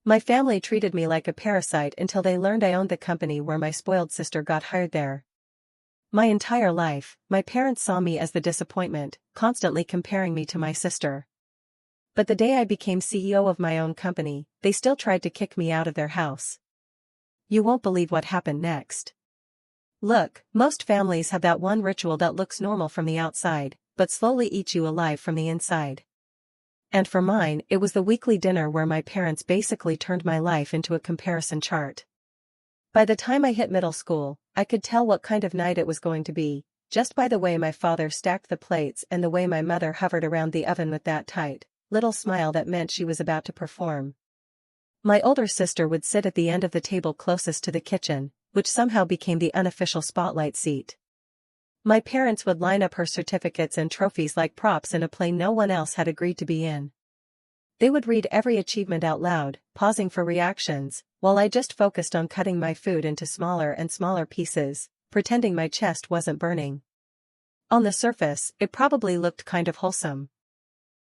My family treated me like a parasite until they learned I owned the company where my spoiled sister got hired there. My entire life, my parents saw me as the disappointment, constantly comparing me to my sister. But the day I became CEO of my own company, they still tried to kick me out of their house. You won't believe what happened next. Look, most families have that one ritual that looks normal from the outside, but slowly eats you alive from the inside. And for mine, it was the weekly dinner where my parents basically turned my life into a comparison chart. By the time I hit middle school, I could tell what kind of night it was going to be, just by the way my father stacked the plates and the way my mother hovered around the oven with that tight, little smile that meant she was about to perform. My older sister would sit at the end of the table closest to the kitchen, which somehow became the unofficial spotlight seat. My parents would line up her certificates and trophies like props in a play no one else had agreed to be in. They would read every achievement out loud, pausing for reactions, while I just focused on cutting my food into smaller and smaller pieces, pretending my chest wasn't burning. On the surface, it probably looked kind of wholesome.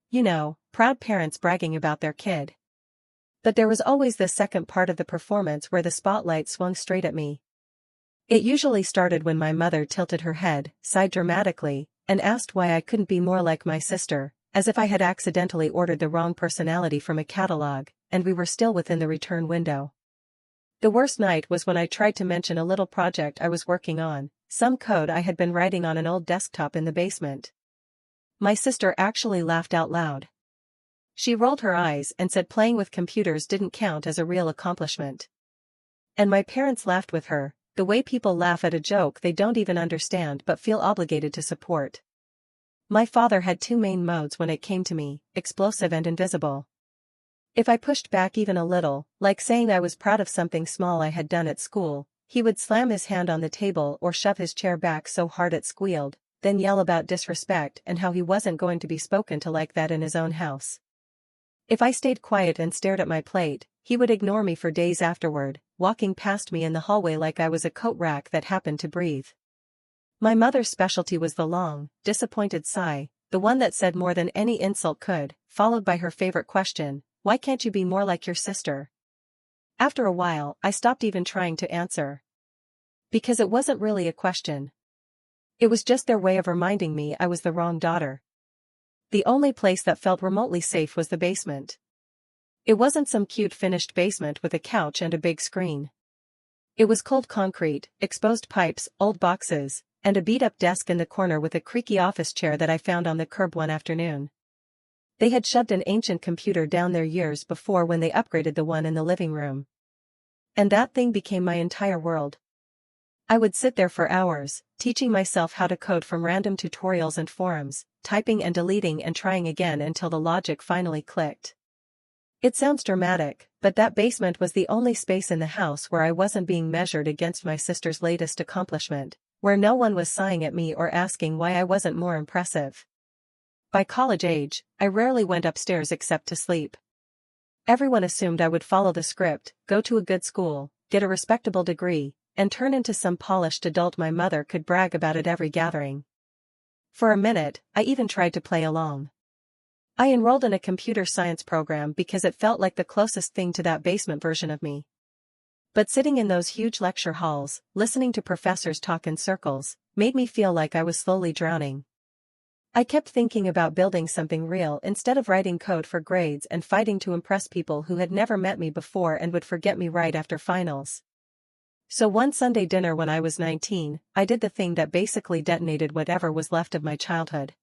You know, proud parents bragging about their kid. But there was always the second part of the performance where the spotlight swung straight at me. It usually started when my mother tilted her head, sighed dramatically, and asked why I couldn't be more like my sister, as if I had accidentally ordered the wrong personality from a catalog, and we were still within the return window. The worst night was when I tried to mention a little project I was working on, some code I had been writing on an old desktop in the basement. My sister actually laughed out loud. She rolled her eyes and said playing with computers didn't count as a real accomplishment. And my parents laughed with her, the way people laugh at a joke they don't even understand but feel obligated to support. My father had two main modes when it came to me, explosive and invisible. If I pushed back even a little, like saying I was proud of something small I had done at school, he would slam his hand on the table or shove his chair back so hard it squealed, then yell about disrespect and how he wasn't going to be spoken to like that in his own house. If I stayed quiet and stared at my plate, he would ignore me for days afterward, walking past me in the hallway like I was a coat rack that happened to breathe. My mother's specialty was the long, disappointed sigh, the one that said more than any insult could, followed by her favorite question, "Why can't you be more like your sister?" After a while, I stopped even trying to answer. Because it wasn't really a question. It was just their way of reminding me I was the wrong daughter. The only place that felt remotely safe was the basement. It wasn't some cute finished basement with a couch and a big screen. It was cold concrete, exposed pipes, old boxes, and a beat-up desk in the corner with a creaky office chair that I found on the curb one afternoon. They had shoved an ancient computer down there years before when they upgraded the one in the living room. And that thing became my entire world. I would sit there for hours, teaching myself how to code from random tutorials and forums, typing and deleting and trying again until the logic finally clicked. It sounds dramatic, but that basement was the only space in the house where I wasn't being measured against my sister's latest accomplishment, where no one was sighing at me or asking why I wasn't more impressive. By college age, I rarely went upstairs except to sleep. Everyone assumed I would follow the script, go to a good school, get a respectable degree, and turn into some polished adult my mother could brag about at every gathering. For a minute, I even tried to play along. I enrolled in a computer science program because it felt like the closest thing to that basement version of me. But sitting in those huge lecture halls, listening to professors talk in circles, made me feel like I was slowly drowning. I kept thinking about building something real instead of writing code for grades and fighting to impress people who had never met me before and would forget me right after finals. So one Sunday dinner when I was 19, I did the thing that basically detonated whatever was left of my childhood.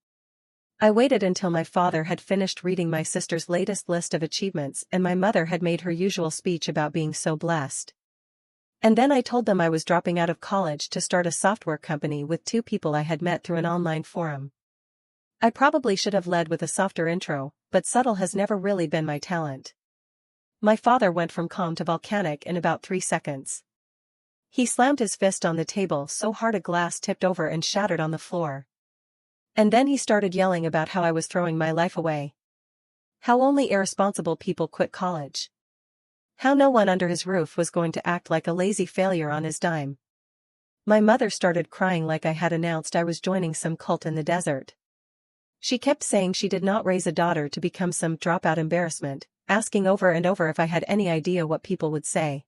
I waited until my father had finished reading my sister's latest list of achievements and my mother had made her usual speech about being so blessed. And then I told them I was dropping out of college to start a software company with two people I had met through an online forum. I probably should have led with a softer intro, but subtle has never really been my talent. My father went from calm to volcanic in about 3 seconds. He slammed his fist on the table so hard a glass tipped over and shattered on the floor. And then he started yelling about how I was throwing my life away. How only irresponsible people quit college. How no one under his roof was going to act like a lazy failure on his dime. My mother started crying like I had announced I was joining some cult in the desert. She kept saying she did not raise a daughter to become some dropout embarrassment, asking over and over if I had any idea what people would say.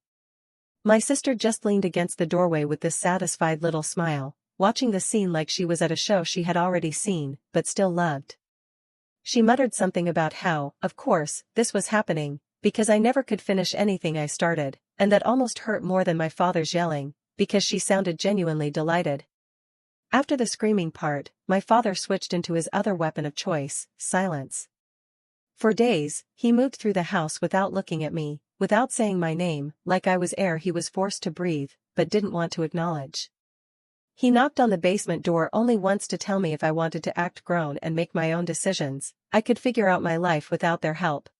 My sister just leaned against the doorway with this satisfied little smile, watching the scene like she was at a show she had already seen, but still loved. She muttered something about how, of course, this was happening, because I never could finish anything I started, and that almost hurt more than my father's yelling, because she sounded genuinely delighted. After the screaming part, my father switched into his other weapon of choice, silence. For days, he moved through the house without looking at me, without saying my name, like I was air he was forced to breathe, but didn't want to acknowledge. He knocked on the basement door only once to tell me if I wanted to act grown and make my own decisions, I could figure out my life without their help.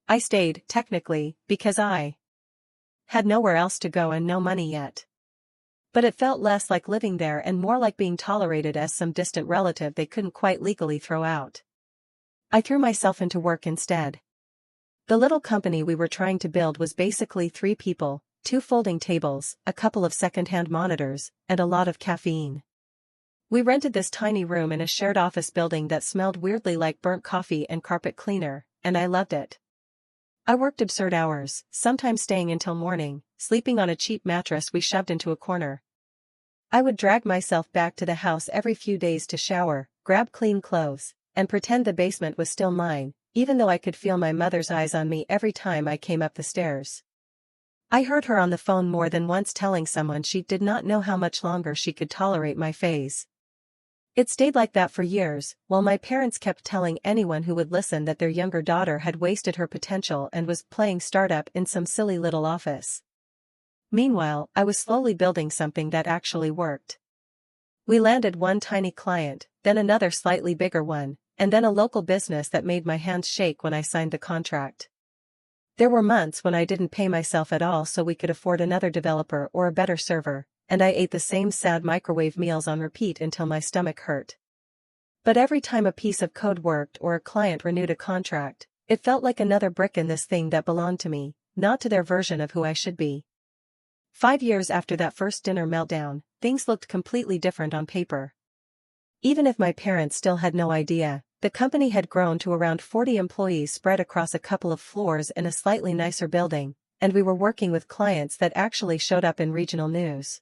I stayed, technically, because I had nowhere else to go and no money yet. But it felt less like living there and more like being tolerated as some distant relative they couldn't quite legally throw out. I threw myself into work instead. The little company we were trying to build was basically 3 people, 2 folding tables, a couple of second-hand monitors, and a lot of caffeine. We rented this tiny room in a shared office building that smelled weirdly like burnt coffee and carpet cleaner, and I loved it. I worked absurd hours, sometimes staying until morning, sleeping on a cheap mattress we shoved into a corner. I would drag myself back to the house every few days to shower, grab clean clothes, and pretend the basement was still mine, even though I could feel my mother's eyes on me every time I came up the stairs. I heard her on the phone more than once telling someone she did not know how much longer she could tolerate my phase. It stayed like that for years, while my parents kept telling anyone who would listen that their younger daughter had wasted her potential and was playing startup in some silly little office. Meanwhile, I was slowly building something that actually worked. We landed one tiny client, then another slightly bigger one, and then a local business that made my hands shake when I signed the contract. There were months when I didn't pay myself at all so we could afford another developer or a better server, and I ate the same sad microwave meals on repeat until my stomach hurt. But every time a piece of code worked or a client renewed a contract, it felt like another brick in this thing that belonged to me, not to their version of who I should be. 5 years after that first dinner meltdown, things looked completely different on paper. Even if my parents still had no idea, the company had grown to around 40 employees spread across a couple of floors in a slightly nicer building, and we were working with clients that actually showed up in regional news.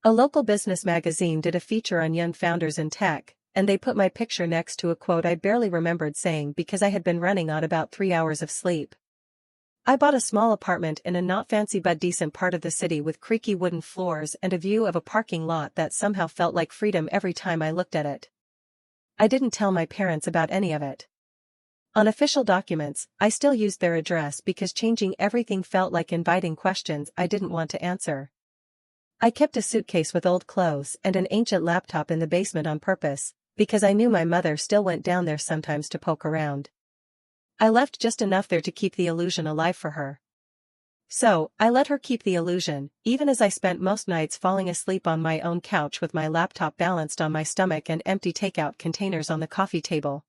A local business magazine did a feature on young founders in tech, and they put my picture next to a quote I barely remembered saying because I had been running on about 3 hours of sleep. I bought a small apartment in a not fancy but decent part of the city with creaky wooden floors and a view of a parking lot that somehow felt like freedom every time I looked at it. I didn't tell my parents about any of it. On official documents, I still used their address because changing everything felt like inviting questions I didn't want to answer. I kept a suitcase with old clothes and an ancient laptop in the basement on purpose, because I knew my mother still went down there sometimes to poke around. I left just enough there to keep the illusion alive for her. So, I let her keep the illusion, even as I spent most nights falling asleep on my own couch with my laptop balanced on my stomach and empty takeout containers on the coffee table.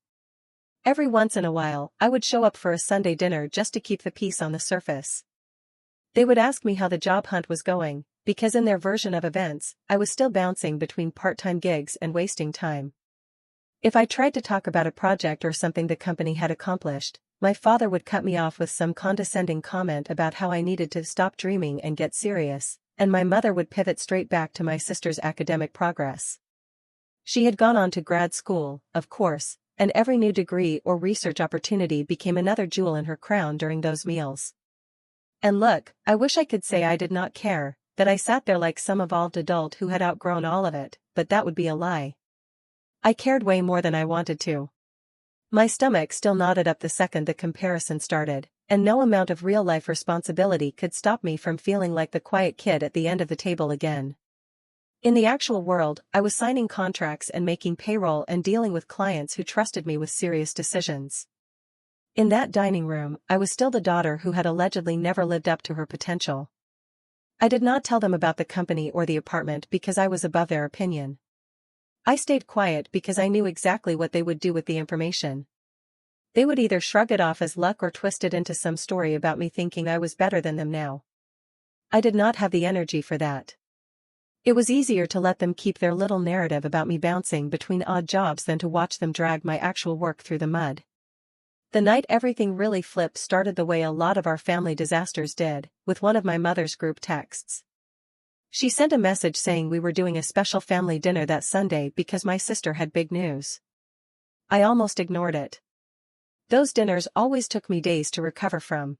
Every once in a while, I would show up for a Sunday dinner just to keep the peace on the surface. They would ask me how the job hunt was going, because in their version of events, I was still bouncing between part-time gigs and wasting time. If I tried to talk about a project or something the company had accomplished, my father would cut me off with some condescending comment about how I needed to stop dreaming and get serious, and my mother would pivot straight back to my sister's academic progress. She had gone on to grad school, of course, and every new degree or research opportunity became another jewel in her crown during those meals. And look, I wish I could say I did not care, that I sat there like some evolved adult who had outgrown all of it, but that would be a lie. I cared way more than I wanted to. My stomach still knotted up the second the comparison started, and no amount of real-life responsibility could stop me from feeling like the quiet kid at the end of the table again. In the actual world, I was signing contracts and making payroll and dealing with clients who trusted me with serious decisions. In that dining room, I was still the daughter who had allegedly never lived up to her potential. I did not tell them about the company or the apartment because I was above their opinion. I stayed quiet because I knew exactly what they would do with the information. They would either shrug it off as luck or twist it into some story about me thinking I was better than them now. I did not have the energy for that. It was easier to let them keep their little narrative about me bouncing between odd jobs than to watch them drag my actual work through the mud. The night everything really flipped started the way a lot of our family disasters did, with one of my mother's group texts. She sent a message saying we were doing a special family dinner that Sunday because my sister had big news. I almost ignored it. Those dinners always took me days to recover from.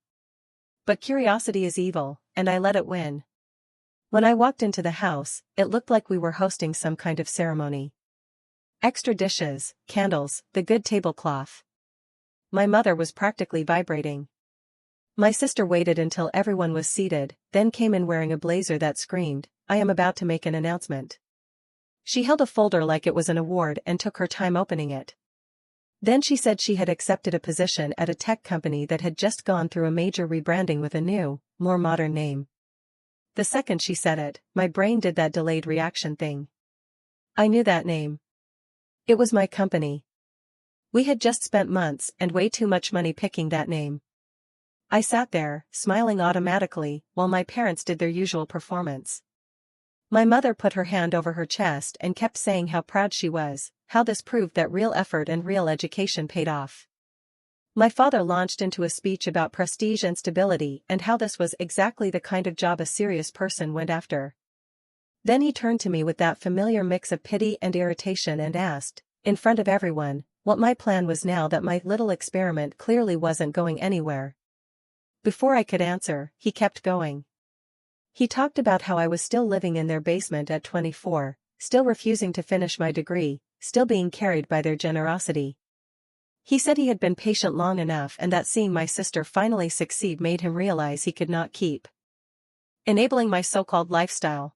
But curiosity is evil, and I let it win. When I walked into the house, it looked like we were hosting some kind of ceremony. Extra dishes, candles, the good tablecloth. My mother was practically vibrating. My sister waited until everyone was seated, then came in wearing a blazer that screamed, "I am about to make an announcement." She held a folder like it was an award and took her time opening it. Then she said she had accepted a position at a tech company that had just gone through a major rebranding with a new, more modern name. The second she said it, my brain did that delayed reaction thing. I knew that name. It was my company. We had just spent months and way too much money picking that name. I sat there, smiling automatically, while my parents did their usual performance. My mother put her hand over her chest and kept saying how proud she was, how this proved that real effort and real education paid off. My father launched into a speech about prestige and stability and how this was exactly the kind of job a serious person went after. Then he turned to me with that familiar mix of pity and irritation and asked, in front of everyone, what my plan was now that my little experiment clearly wasn't going anywhere. Before I could answer, he kept going. He talked about how I was still living in their basement at 24, still refusing to finish my degree, still being carried by their generosity. He said he had been patient long enough and that seeing my sister finally succeed made him realize he could not keep enabling my so-called lifestyle.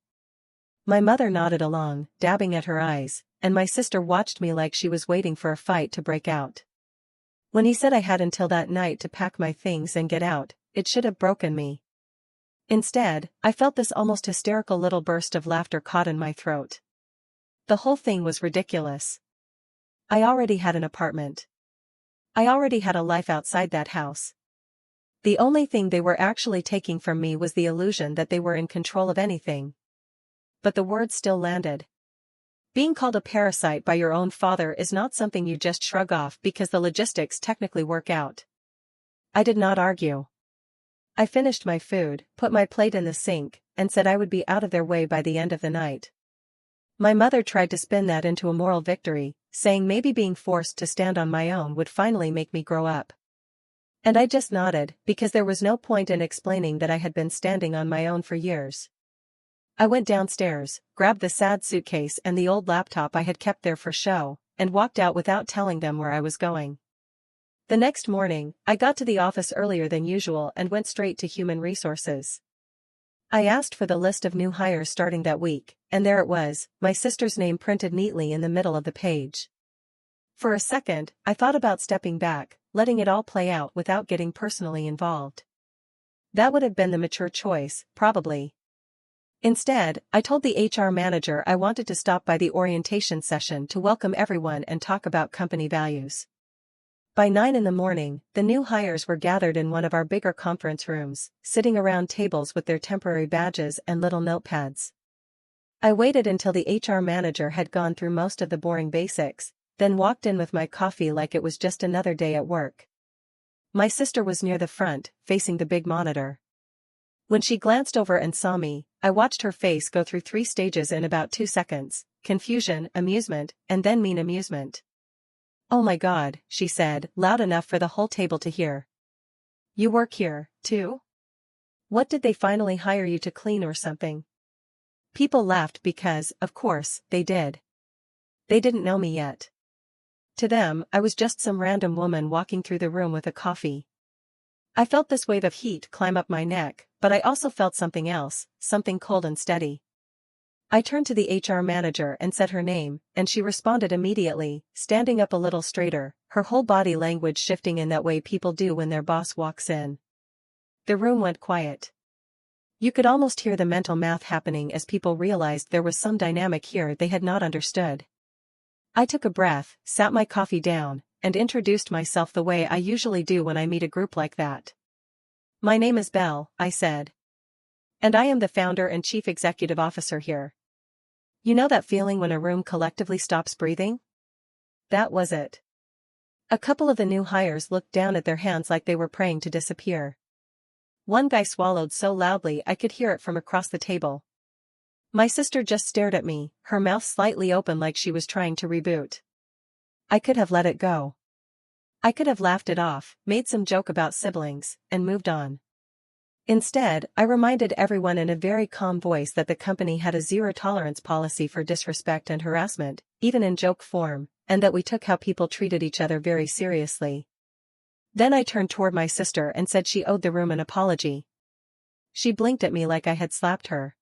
My mother nodded along, dabbing at her eyes, and my sister watched me like she was waiting for a fight to break out. When he said I had until that night to pack my things and get out, it should have broken me. Instead, I felt this almost hysterical little burst of laughter caught in my throat. The whole thing was ridiculous. I already had an apartment. I already had a life outside that house. The only thing they were actually taking from me was the illusion that they were in control of anything. But the words still landed. Being called a parasite by your own father is not something you just shrug off because the logistics technically work out. I did not argue. I finished my food, put my plate in the sink, and said I would be out of their way by the end of the night. My mother tried to spin that into a moral victory, saying maybe being forced to stand on my own would finally make me grow up. And I just nodded, because there was no point in explaining that I had been standing on my own for years. I went downstairs, grabbed the sad suitcase and the old laptop I had kept there for show, and walked out without telling them where I was going. The next morning, I got to the office earlier than usual and went straight to human resources. I asked for the list of new hires starting that week, and there it was, my sister's name printed neatly in the middle of the page. For a second, I thought about stepping back, letting it all play out without getting personally involved. That would have been the mature choice, probably. Instead, I told the HR manager I wanted to stop by the orientation session to welcome everyone and talk about company values. By 9 in the morning, the new hires were gathered in one of our bigger conference rooms, sitting around tables with their temporary badges and little notepads. I waited until the HR manager had gone through most of the boring basics, then walked in with my coffee like it was just another day at work. My sister was near the front, facing the big monitor. When she glanced over and saw me, I watched her face go through 3 stages in about 2 seconds, confusion, amusement, and then mean amusement. "Oh my God," she said, loud enough for the whole table to hear. "You work here, too? What did they finally hire you to clean or something?" People laughed because, of course, they did. They didn't know me yet. To them, I was just some random woman walking through the room with a coffee. I felt this wave of heat climb up my neck, but I also felt something else, something cold and steady. I turned to the HR manager and said her name, and she responded immediately, standing up a little straighter, her whole body language shifting in that way people do when their boss walks in. The room went quiet. You could almost hear the mental math happening as people realized there was some dynamic here they had not understood. I took a breath, sat my coffee down, and introduced myself the way I usually do when I meet a group like that. "My name is Belle," I said. "And I am the founder and chief executive officer here." You know that feeling when a room collectively stops breathing? That was it. A couple of the new hires looked down at their hands like they were praying to disappear. One guy swallowed so loudly I could hear it from across the table. My sister just stared at me, her mouth slightly open like she was trying to reboot. I could have let it go. I could have laughed it off, made some joke about siblings, and moved on. Instead, I reminded everyone in a very calm voice that the company had a zero-tolerance policy for disrespect and harassment, even in joke form, and that we took how people treated each other very seriously. Then I turned toward my sister and said she owed the room an apology. She blinked at me like I had slapped her.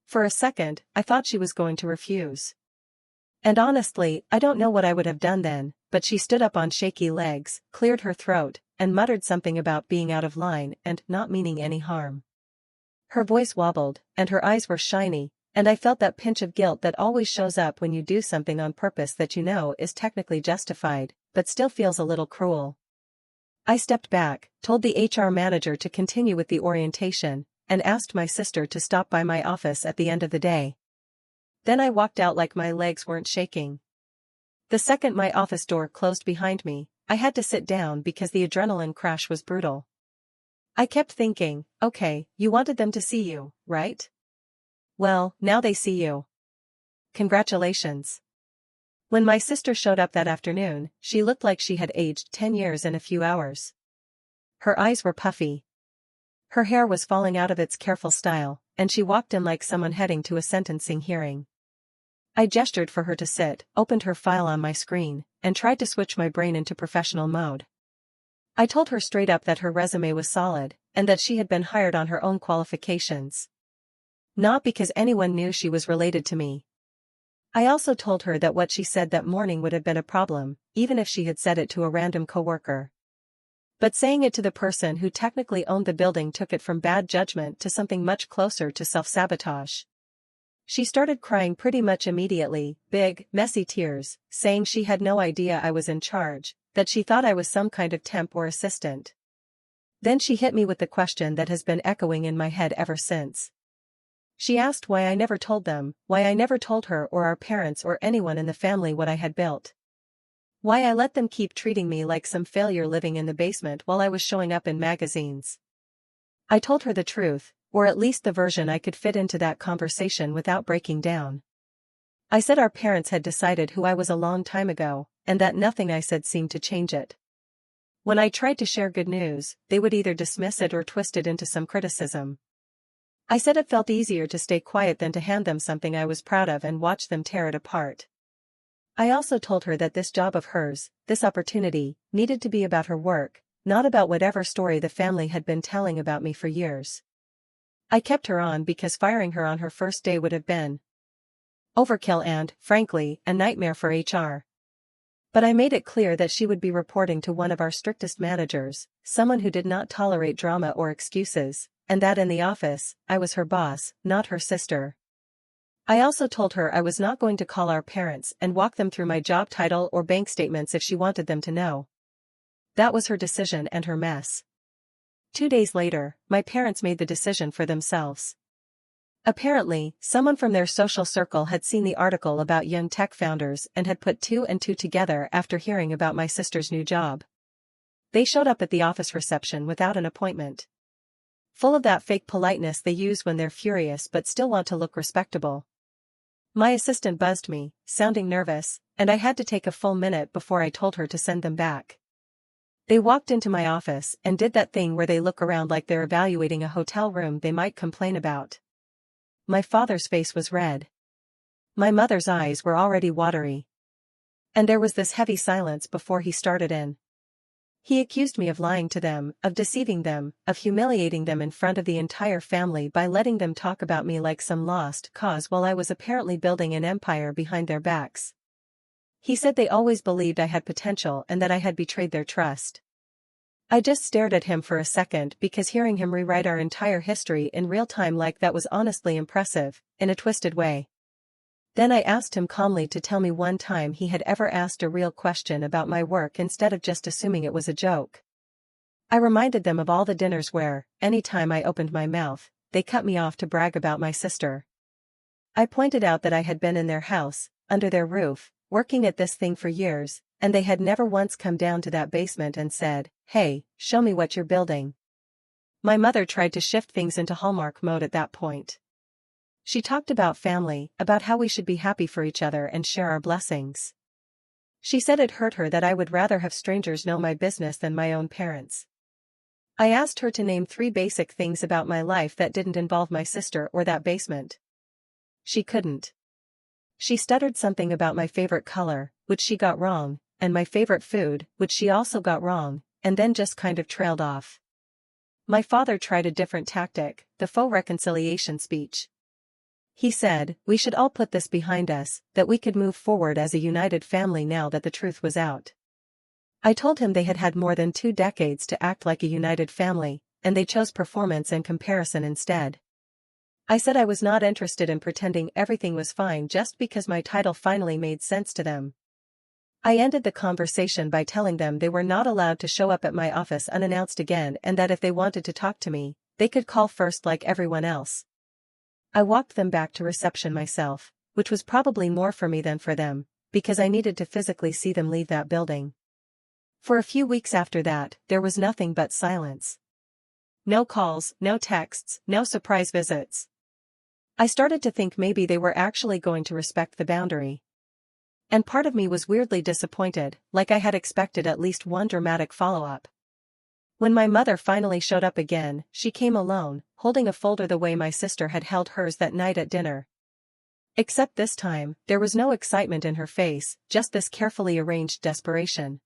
For a second, I thought she was going to refuse. And honestly, I don't know what I would have done then, but she stood up on shaky legs, cleared her throat, and muttered something about being out of line and not meaning any harm. Her voice wobbled, and her eyes were shiny, and I felt that pinch of guilt that always shows up when you do something on purpose that you know is technically justified, but still feels a little cruel. I stepped back, told the HR manager to continue with the orientation, and asked my sister to stop by my office at the end of the day. Then I walked out like my legs weren't shaking. The second my office door closed behind me, I had to sit down because the adrenaline crash was brutal. I kept thinking, okay, you wanted them to see you, right? Well, now they see you. Congratulations. When my sister showed up that afternoon, she looked like she had aged 10 years in a few hours. Her eyes were puffy. Her hair was falling out of its careful style, and she walked in like someone heading to a sentencing hearing. I gestured for her to sit, opened her file on my screen, and tried to switch my brain into professional mode. I told her straight up that her resume was solid, and that she had been hired on her own qualifications. Not because anyone knew she was related to me. I also told her that what she said that morning would have been a problem, even if she had said it to a random coworker. But saying it to the person who technically owned the building took it from bad judgment to something much closer to self-sabotage. She started crying pretty much immediately, big, messy tears, saying she had no idea I was in charge, that she thought I was some kind of temp or assistant. Then she hit me with the question that has been echoing in my head ever since. She asked why I never told them, why I never told her or our parents or anyone in the family what I had built. Why I let them keep treating me like some failure living in the basement while I was showing up in magazines. I told her the truth, or at least the version I could fit into that conversation without breaking down. I said our parents had decided who I was a long time ago, and that nothing I said seemed to change it. When I tried to share good news, they would either dismiss it or twist it into some criticism. I said it felt easier to stay quiet than to hand them something I was proud of and watch them tear it apart. I also told her that this job of hers, this opportunity, needed to be about her work, not about whatever story the family had been telling about me for years. I kept her on because firing her on her first day would have been overkill and, frankly, a nightmare for HR. But I made it clear that she would be reporting to one of our strictest managers, someone who did not tolerate drama or excuses, and that in the office, I was her boss, not her sister. I also told her I was not going to call our parents and walk them through my job title or bank statements if she wanted them to know. That was her decision and her mess. 2 days later, my parents made the decision for themselves. Apparently, someone from their social circle had seen the article about young tech founders and had put 2 and 2 together after hearing about my sister's new job. They showed up at the office reception without an appointment. Full of that fake politeness they use when they're furious but still want to look respectable. My assistant buzzed me, sounding nervous, and I had to take a full minute before I told her to send them back. They walked into my office and did that thing where they look around like they're evaluating a hotel room they might complain about. My father's face was red. My mother's eyes were already watery. And there was this heavy silence before he started in. He accused me of lying to them, of deceiving them, of humiliating them in front of the entire family by letting them talk about me like some lost cause while I was apparently building an empire behind their backs. He said they always believed I had potential and that I had betrayed their trust. I just stared at him for a second because hearing him rewrite our entire history in real time like that was honestly impressive, in a twisted way. Then I asked him calmly to tell me one time he had ever asked a real question about my work instead of just assuming it was a joke. I reminded them of all the dinners where, any time I opened my mouth, they cut me off to brag about my sister. I pointed out that I had been in their house, under their roof, working at this thing for years, and they had never once come down to that basement and said, "Hey, show me what you're building." My mother tried to shift things into Hallmark mode at that point. She talked about family, about how we should be happy for each other and share our blessings. She said it hurt her that I would rather have strangers know my business than my own parents. I asked her to name 3 basic things about my life that didn't involve my sister or that basement. She couldn't. She stuttered something about my favorite color, which she got wrong, and my favorite food, which she also got wrong, and then just kind of trailed off. My father tried a different tactic, the faux reconciliation speech. He said, we should all put this behind us, that we could move forward as a united family now that the truth was out. I told him they had had more than 2 decades to act like a united family, and they chose performance and comparison instead. I said I was not interested in pretending everything was fine just because my title finally made sense to them. I ended the conversation by telling them they were not allowed to show up at my office unannounced again and that if they wanted to talk to me, they could call first like everyone else. I walked them back to reception myself, which was probably more for me than for them, because I needed to physically see them leave that building. For a few weeks after that, there was nothing but silence. No calls, no texts, no surprise visits. I started to think maybe they were actually going to respect the boundary. And part of me was weirdly disappointed, like I had expected at least one dramatic follow-up. When my mother finally showed up again, she came alone, holding a folder the way my sister had held hers that night at dinner. Except this time, there was no excitement in her face, just this carefully arranged desperation.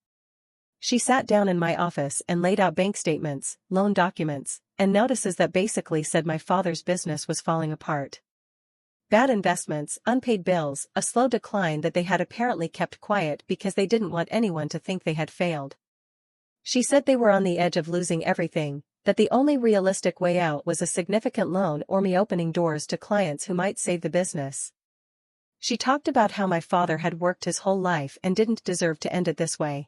She sat down in my office and laid out bank statements, loan documents, and notices that basically said my father's business was falling apart. Bad investments, unpaid bills, a slow decline that they had apparently kept quiet because they didn't want anyone to think they had failed. She said they were on the edge of losing everything, that the only realistic way out was a significant loan or me opening doors to clients who might save the business. She talked about how my father had worked his whole life and didn't deserve to end it this way.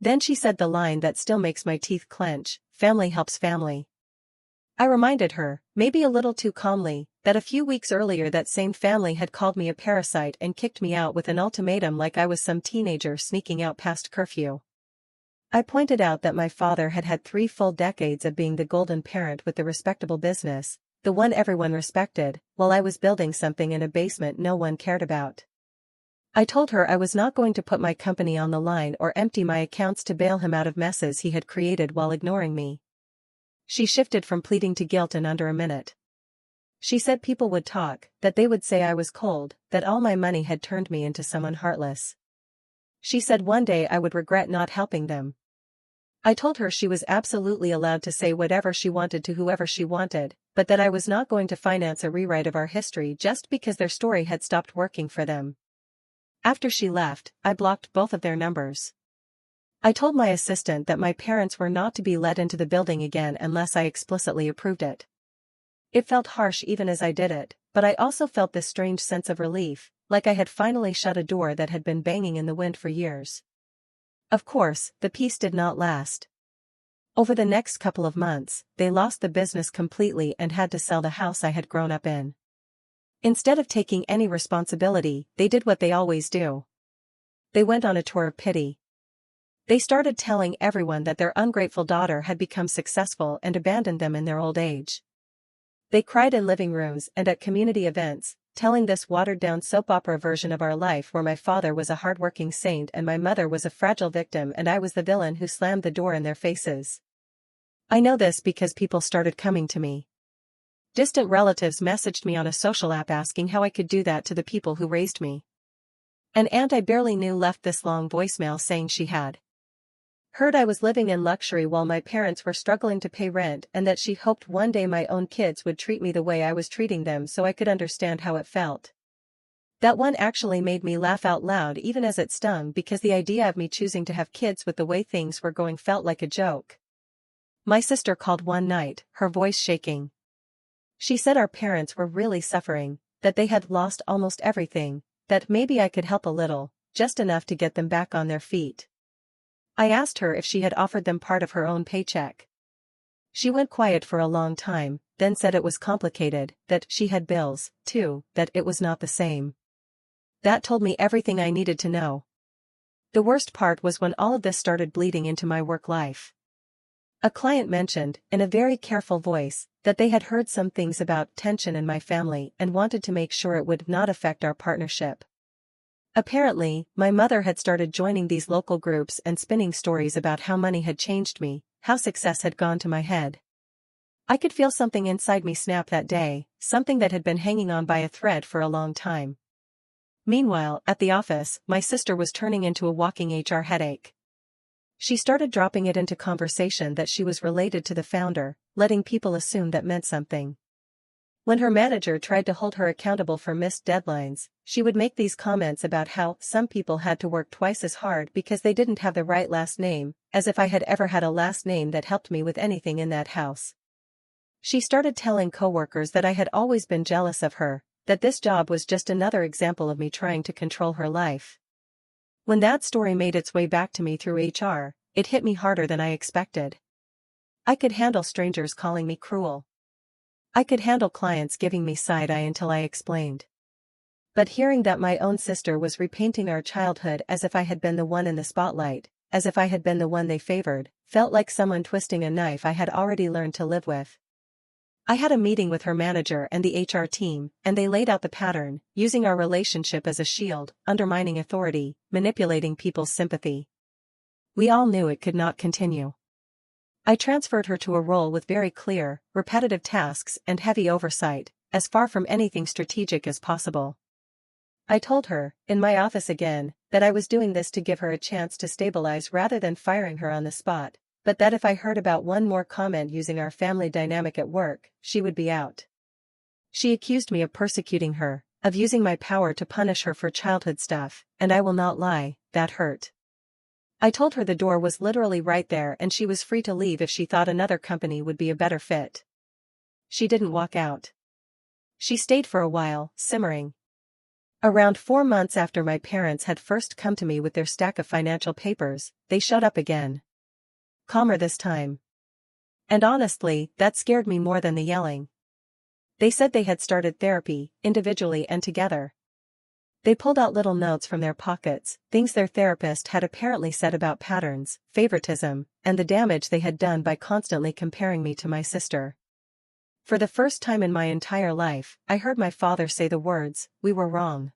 Then she said the line that still makes my teeth clench, family helps family. I reminded her, maybe a little too calmly, that a few weeks earlier that same family had called me a parasite and kicked me out with an ultimatum like I was some teenager sneaking out past curfew. I pointed out that my father had had 3 full decades of being the golden parent with the respectable business, the one everyone respected, while I was building something in a basement no one cared about. I told her I was not going to put my company on the line or empty my accounts to bail him out of messes he had created while ignoring me. She shifted from pleading to guilt in under a minute. She said people would talk, that they would say I was cold, that all my money had turned me into someone heartless. She said one day I would regret not helping them. I told her she was absolutely allowed to say whatever she wanted to whoever she wanted, but that I was not going to finance a rewrite of our history just because their story had stopped working for them. After she left, I blocked both of their numbers. I told my assistant that my parents were not to be let into the building again unless I explicitly approved it. It felt harsh even as I did it, but I also felt this strange sense of relief, like I had finally shut a door that had been banging in the wind for years. Of course, the peace did not last. Over the next couple of months, they lost the business completely and had to sell the house I had grown up in. Instead of taking any responsibility, they did what they always do. They went on a tour of pity. They started telling everyone that their ungrateful daughter had become successful and abandoned them in their old age. They cried in living rooms and at community events, telling this watered-down soap opera version of our life where my father was a hard-working saint and my mother was a fragile victim and I was the villain who slammed the door in their faces. I know this because people started coming to me. Distant relatives messaged me on a social app asking how I could do that to the people who raised me. An aunt I barely knew left this long voicemail saying she had heard I was living in luxury while my parents were struggling to pay rent and that she hoped one day my own kids would treat me the way I was treating them so I could understand how it felt. That one actually made me laugh out loud even as it stung because the idea of me choosing to have kids with the way things were going felt like a joke. My sister called one night, her voice shaking. She said our parents were really suffering, that they had lost almost everything, that maybe I could help a little, just enough to get them back on their feet. I asked her if she had offered them part of her own paycheck. She went quiet for a long time, then said it was complicated, that she had bills, too, that it was not the same. That told me everything I needed to know. The worst part was when all of this started bleeding into my work life. A client mentioned, in a very careful voice, that they had heard some things about tension in my family and wanted to make sure it would not affect our partnership. Apparently, my mother had started joining these local groups and spinning stories about how money had changed me, how success had gone to my head. I could feel something inside me snap that day, something that had been hanging on by a thread for a long time. Meanwhile, at the office, my sister was turning into a walking HR headache. She started dropping it into conversation that she was related to the founder, letting people assume that meant something. When her manager tried to hold her accountable for missed deadlines, she would make these comments about how some people had to work twice as hard because they didn't have the right last name, as if I had ever had a last name that helped me with anything in that house. She started telling coworkers that I had always been jealous of her, that this job was just another example of me trying to control her life. When that story made its way back to me through HR, it hit me harder than I expected. I could handle strangers calling me cruel. I could handle clients giving me side eye until I explained. But hearing that my own sister was repainting our childhood as if I had been the one in the spotlight, as if I had been the one they favored, felt like someone twisting a knife I had already learned to live with. I had a meeting with her manager and the HR team, and they laid out the pattern, using our relationship as a shield, undermining authority, manipulating people's sympathy. We all knew it could not continue. I transferred her to a role with very clear, repetitive tasks and heavy oversight, as far from anything strategic as possible. I told her, in my office again, that I was doing this to give her a chance to stabilize rather than firing her on the spot, but that if I heard about one more comment using our family dynamic at work, she would be out. She accused me of persecuting her, of using my power to punish her for childhood stuff, and I will not lie, that hurt. I told her the door was literally right there and she was free to leave if she thought another company would be a better fit. She didn't walk out. She stayed for a while, simmering. Around 4 months after my parents had first come to me with their stack of financial papers, they shut up again. Calmer this time. And honestly, that scared me more than the yelling. They said they had started therapy, individually and together. They pulled out little notes from their pockets, things their therapist had apparently said about patterns, favoritism, and the damage they had done by constantly comparing me to my sister. For the first time in my entire life, I heard my father say the words, "We were wrong."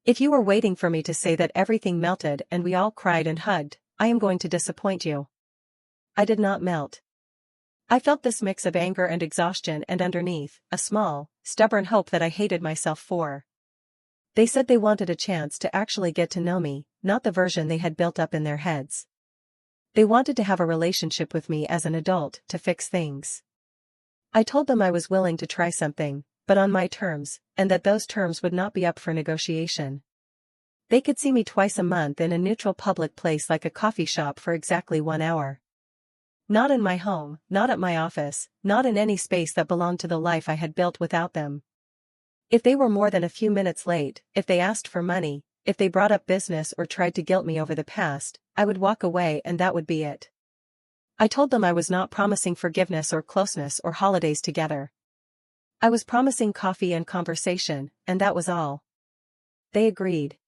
If you were waiting for me to say that everything melted and we all cried and hugged, I am going to disappoint you. I did not melt. I felt this mix of anger and exhaustion and underneath, a small, stubborn hope that I hated myself for. They said they wanted a chance to actually get to know me, not the version they had built up in their heads. They wanted to have a relationship with me as an adult, to fix things. I told them I was willing to try something, but on my terms, and that those terms would not be up for negotiation. They could see me twice a month in a neutral public place like a coffee shop for exactly 1 hour. Not in my home, not at my office, not in any space that belonged to the life I had built without them. If they were more than a few minutes late, if they asked for money, if they brought up business or tried to guilt me over the past, I would walk away and that would be it. I told them I was not promising forgiveness or closeness or holidays together. I was promising coffee and conversation, and that was all. They agreed.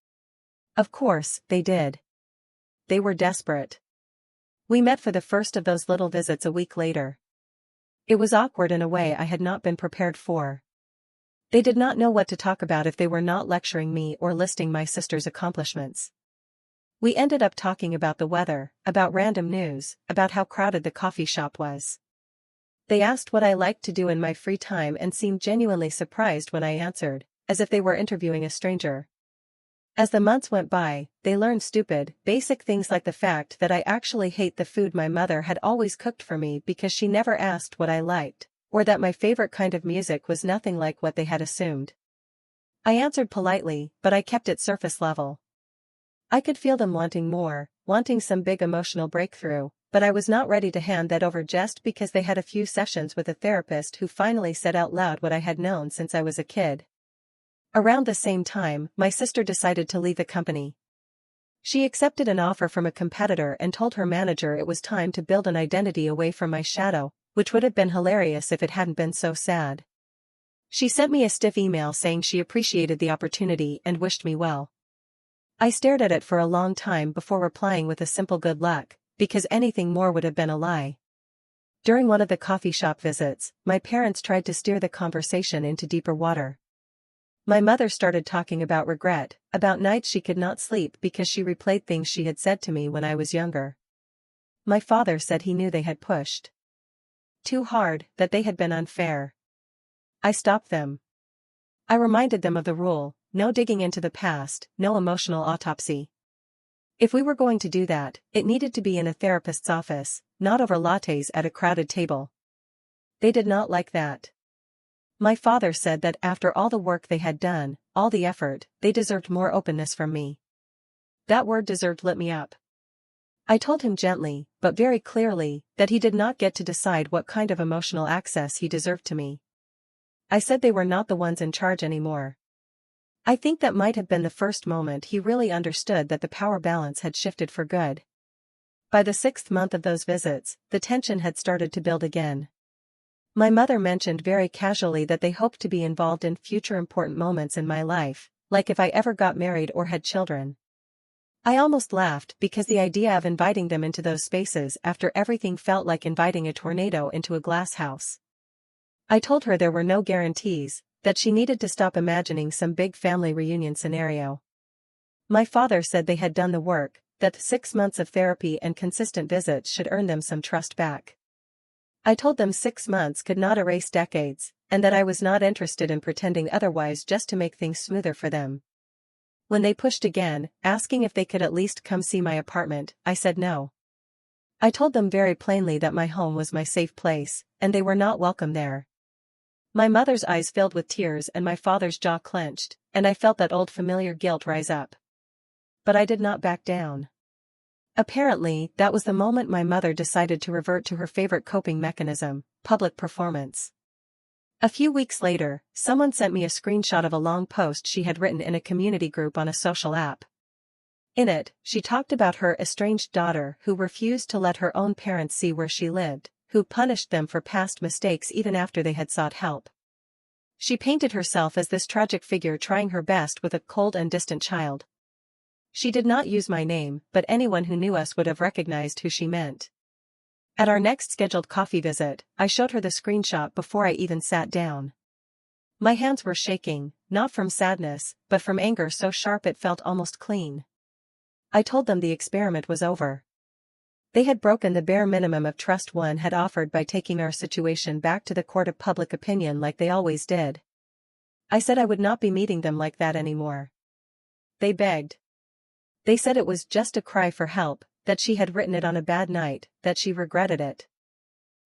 Of course, they did. They were desperate. We met for the first of those little visits a week later. It was awkward in a way I had not been prepared for. They did not know what to talk about if they were not lecturing me or listing my sister's accomplishments. We ended up talking about the weather, about random news, about how crowded the coffee shop was. They asked what I liked to do in my free time and seemed genuinely surprised when I answered, as if they were interviewing a stranger. As the months went by, they learned stupid, basic things like the fact that I actually hate the food my mother had always cooked for me because she never asked what I liked, or that my favorite kind of music was nothing like what they had assumed. I answered politely, but I kept it surface level. I could feel them wanting more, wanting some big emotional breakthrough, but I was not ready to hand that over just because they had a few sessions with a therapist who finally said out loud what I had known since I was a kid. Around the same time, my sister decided to leave the company. She accepted an offer from a competitor and told her manager it was time to build an identity away from my shadow, which would have been hilarious if it hadn't been so sad. She sent me a stiff email saying she appreciated the opportunity and wished me well. I stared at it for a long time before replying with a simple good luck, because anything more would have been a lie. During one of the coffee shop visits, my parents tried to steer the conversation into deeper water. My mother started talking about regret, about nights she could not sleep because she replayed things she had said to me when I was younger. My father said he knew they had pushed too hard, that they had been unfair. I stopped them. I reminded them of the rule: no digging into the past, no emotional autopsy. If we were going to do that, it needed to be in a therapist's office, not over lattes at a crowded table. They did not like that. My father said that after all the work they had done, all the effort, they deserved more openness from me. That word deserved lit me up. I told him gently, but very clearly, that he did not get to decide what kind of emotional access he deserved to me. I said they were not the ones in charge anymore. I think that might have been the first moment he really understood that the power balance had shifted for good. By the 6th month of those visits, the tension had started to build again. My mother mentioned very casually that they hoped to be involved in future important moments in my life, like if I ever got married or had children. I almost laughed because the idea of inviting them into those spaces after everything felt like inviting a tornado into a glass house. I told her there were no guarantees, that she needed to stop imagining some big family reunion scenario. My father said they had done the work, that 6 months of therapy and consistent visits should earn them some trust back. I told them 6 months could not erase decades, and that I was not interested in pretending otherwise just to make things smoother for them. When they pushed again, asking if they could at least come see my apartment, I said no. I told them very plainly that my home was my safe place, and they were not welcome there. My mother's eyes filled with tears and my father's jaw clenched, and I felt that old familiar guilt rise up. But I did not back down. Apparently, that was the moment my mother decided to revert to her favorite coping mechanism: public performance. A few weeks later, someone sent me a screenshot of a long post she had written in a community group on a social app. In it, she talked about her estranged daughter who refused to let her own parents see where she lived, who punished them for past mistakes even after they had sought help. She painted herself as this tragic figure trying her best with a cold and distant child. She did not use my name, but anyone who knew us would have recognized who she meant. At our next scheduled coffee visit, I showed her the screenshot before I even sat down. My hands were shaking, not from sadness, but from anger so sharp it felt almost clean. I told them the experiment was over. They had broken the bare minimum of trust one had offered by taking our situation back to the court of public opinion like they always did. I said I would not be meeting them like that anymore. They begged. They said it was just a cry for help, that she had written it on a bad night, that she regretted it.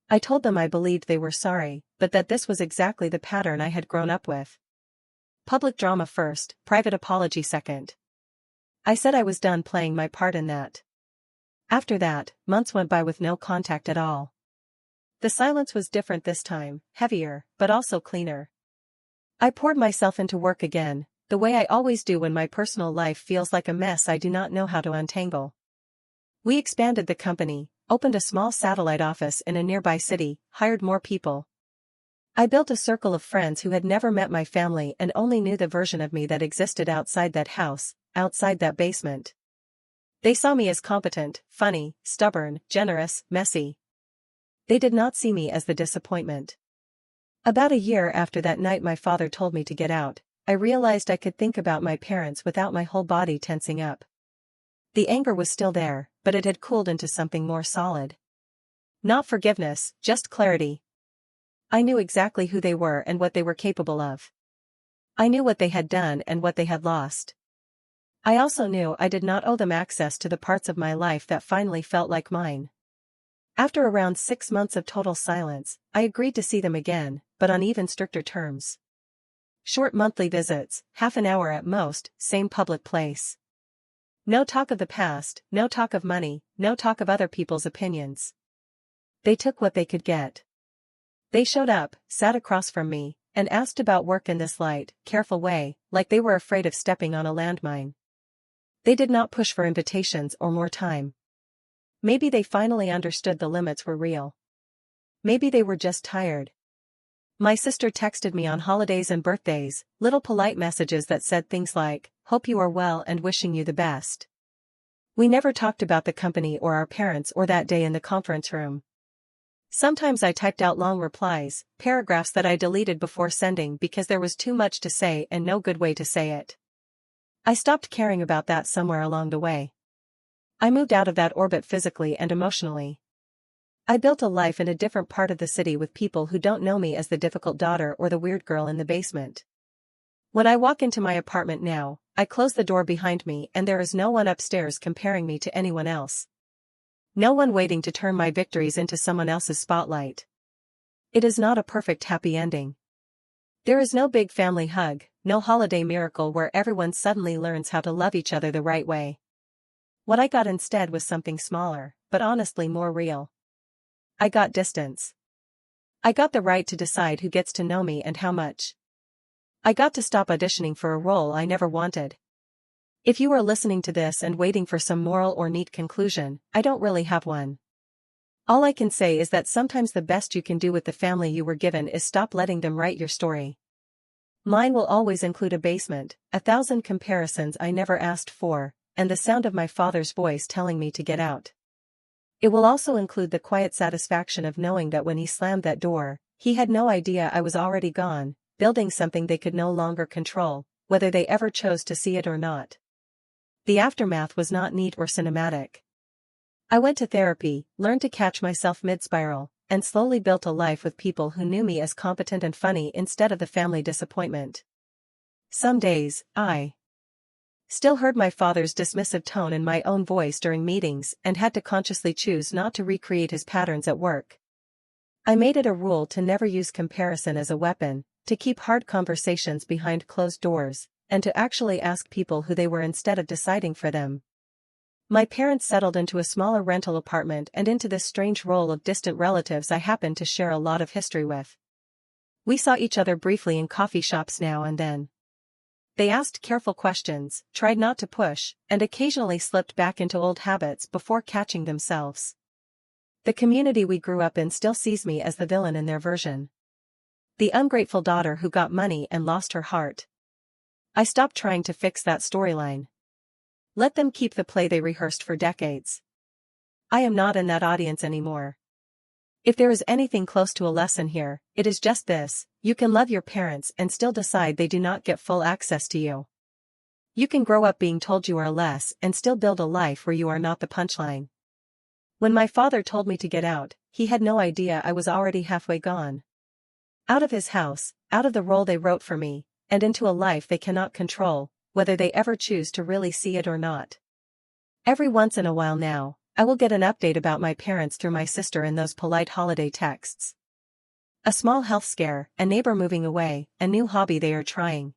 I told them I believed they were sorry, but that this was exactly the pattern I had grown up with. Public drama first, private apology second. I said I was done playing my part in that. After that, months went by with no contact at all. The silence was different this time, heavier, but also cleaner. I poured myself into work again, the way I always do when my personal life feels like a mess I do not know how to untangle. We expanded the company, opened a small satellite office in a nearby city, hired more people. I built a circle of friends who had never met my family and only knew the version of me that existed outside that house, outside that basement. They saw me as competent, funny, stubborn, generous, messy. They did not see me as the disappointment. About a year after that night my father told me to get out, I realized I could think about my parents without my whole body tensing up. The anger was still there, but it had cooled into something more solid. Not forgiveness, just clarity. I knew exactly who they were and what they were capable of. I knew what they had done and what they had lost. I also knew I did not owe them access to the parts of my life that finally felt like mine. After around 6 months of total silence, I agreed to see them again, but on even stricter terms. Short monthly visits, half an hour at most, same public place. No talk of the past, no talk of money, no talk of other people's opinions. They took what they could get. They showed up, sat across from me, and asked about work in this light, careful way, like they were afraid of stepping on a landmine. They did not push for invitations or more time. Maybe they finally understood the limits were real. Maybe they were just tired. My sister texted me on holidays and birthdays, little polite messages that said things like, "Hope you are well and wishing you the best." We never talked about the company or our parents or that day in the conference room. Sometimes I typed out long replies, paragraphs that I deleted before sending because there was too much to say and no good way to say it. I stopped caring about that somewhere along the way. I moved out of that orbit physically and emotionally. I built a life in a different part of the city with people who don't know me as the difficult daughter or the weird girl in the basement. When I walk into my apartment now, I close the door behind me and there is no one upstairs comparing me to anyone else. No one waiting to turn my victories into someone else's spotlight. It is not a perfect happy ending. There is no big family hug, no holiday miracle where everyone suddenly learns how to love each other the right way. What I got instead was something smaller, but honestly more real. I got distance. I got the right to decide who gets to know me and how much. I got to stop auditioning for a role I never wanted. If you are listening to this and waiting for some moral or neat conclusion, I don't really have one. All I can say is that sometimes the best you can do with the family you were given is stop letting them write your story. Mine will always include a basement, 1,000 comparisons I never asked for, and the sound of my father's voice telling me to get out. It will also include the quiet satisfaction of knowing that when he slammed that door, he had no idea I was already gone, building something they could no longer control, whether they ever chose to see it or not. The aftermath was not neat or cinematic. I went to therapy, learned to catch myself mid-spiral, and slowly built a life with people who knew me as competent and funny instead of the family disappointment. Some days, I still heard my father's dismissive tone in my own voice during meetings and had to consciously choose not to recreate his patterns at work. I made it a rule to never use comparison as a weapon, to keep hard conversations behind closed doors, and to actually ask people who they were instead of deciding for them. My parents settled into a smaller rental apartment and into this strange role of distant relatives I happened to share a lot of history with. We saw each other briefly in coffee shops now and then. They asked careful questions, tried not to push, and occasionally slipped back into old habits before catching themselves. The community we grew up in still sees me as the villain in their version. The ungrateful daughter who got money and lost her heart. I stopped trying to fix that storyline. Let them keep the play they rehearsed for decades. I am not in that audience anymore. If there is anything close to a lesson here, it is just this: you can love your parents and still decide they do not get full access to you. You can grow up being told you are less and still build a life where you are not the punchline. When my father told me to get out, he had no idea I was already halfway gone. Out of his house, out of the role they wrote for me, and into a life they cannot control, whether they ever choose to really see it or not. Every once in a while now, I will get an update about my parents through my sister in those polite holiday texts. A small health scare, a neighbor moving away, a new hobby they are trying.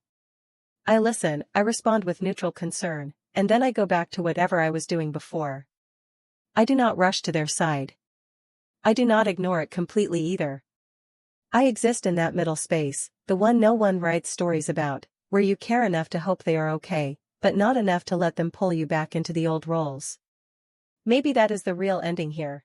I listen, I respond with neutral concern, and then I go back to whatever I was doing before. I do not rush to their side. I do not ignore it completely either. I exist in that middle space, the one no one writes stories about, where you care enough to hope they are okay, but not enough to let them pull you back into the old roles. Maybe that is the real ending here.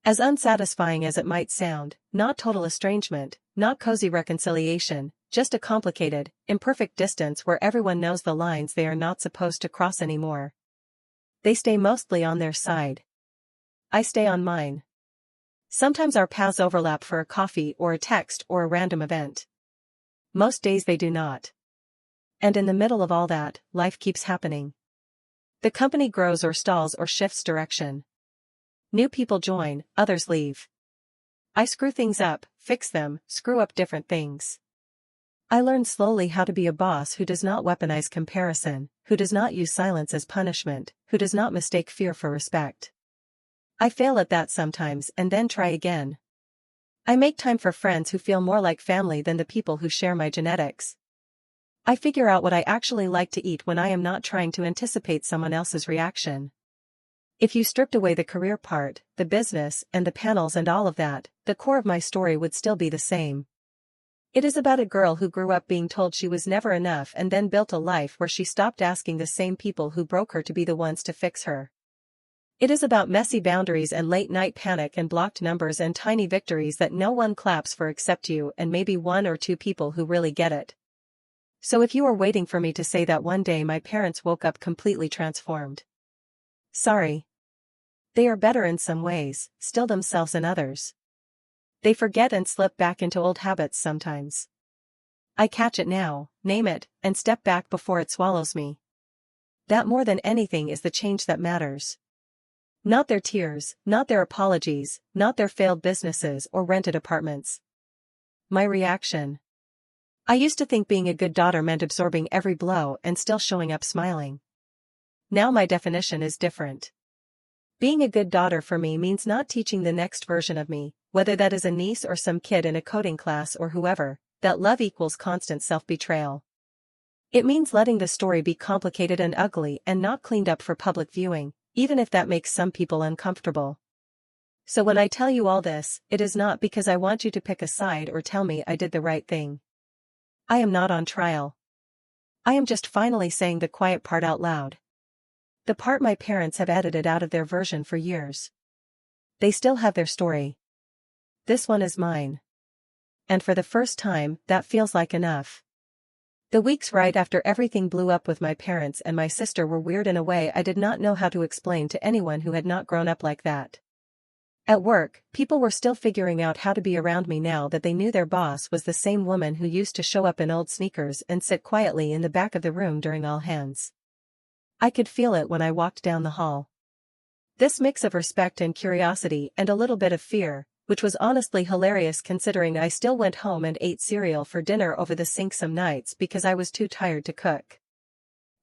As unsatisfying as it might sound, not total estrangement, not cozy reconciliation, just a complicated, imperfect distance where everyone knows the lines they are not supposed to cross anymore. They stay mostly on their side. I stay on mine. Sometimes our paths overlap for a coffee or a text or a random event. Most days they do not. And in the middle of all that, life keeps happening. The company grows or stalls or shifts direction. New people join, others leave. I screw things up, fix them, screw up different things. I learn slowly how to be a boss who does not weaponize comparison, who does not use silence as punishment, who does not mistake fear for respect. I fail at that sometimes and then try again. I make time for friends who feel more like family than the people who share my genetics. I figure out what I actually like to eat when I am not trying to anticipate someone else's reaction. If you stripped away the career part, the business, and the panels and all of that, the core of my story would still be the same. It is about a girl who grew up being told she was never enough and then built a life where she stopped asking the same people who broke her to be the ones to fix her. It is about messy boundaries and late-night panic and blocked numbers and tiny victories that no one claps for except you and maybe one or two people who really get it. So if you are waiting for me to say that one day my parents woke up completely transformed. Sorry. They are better in some ways, still themselves in others. They forget and slip back into old habits sometimes. I catch it now, name it, and step back before it swallows me. That more than anything is the change that matters. Not their tears, not their apologies, not their failed businesses or rented apartments. My reaction. I used to think being a good daughter meant absorbing every blow and still showing up smiling. Now my definition is different. Being a good daughter for me means not teaching the next version of me, whether that is a niece or some kid in a coding class or whoever, that love equals constant self-betrayal. It means letting the story be complicated and ugly and not cleaned up for public viewing, even if that makes some people uncomfortable. So when I tell you all this, it is not because I want you to pick a side or tell me I did the right thing. I am not on trial. I am just finally saying the quiet part out loud. The part my parents have edited out of their version for years. They still have their story. This one is mine. And for the first time, that feels like enough. The weeks right after everything blew up with my parents and my sister were weird in a way I did not know how to explain to anyone who had not grown up like that. At work, people were still figuring out how to be around me now that they knew their boss was the same woman who used to show up in old sneakers and sit quietly in the back of the room during all hands. I could feel it when I walked down the hall. This mix of respect and curiosity and a little bit of fear, which was honestly hilarious considering I still went home and ate cereal for dinner over the sink some nights because I was too tired to cook.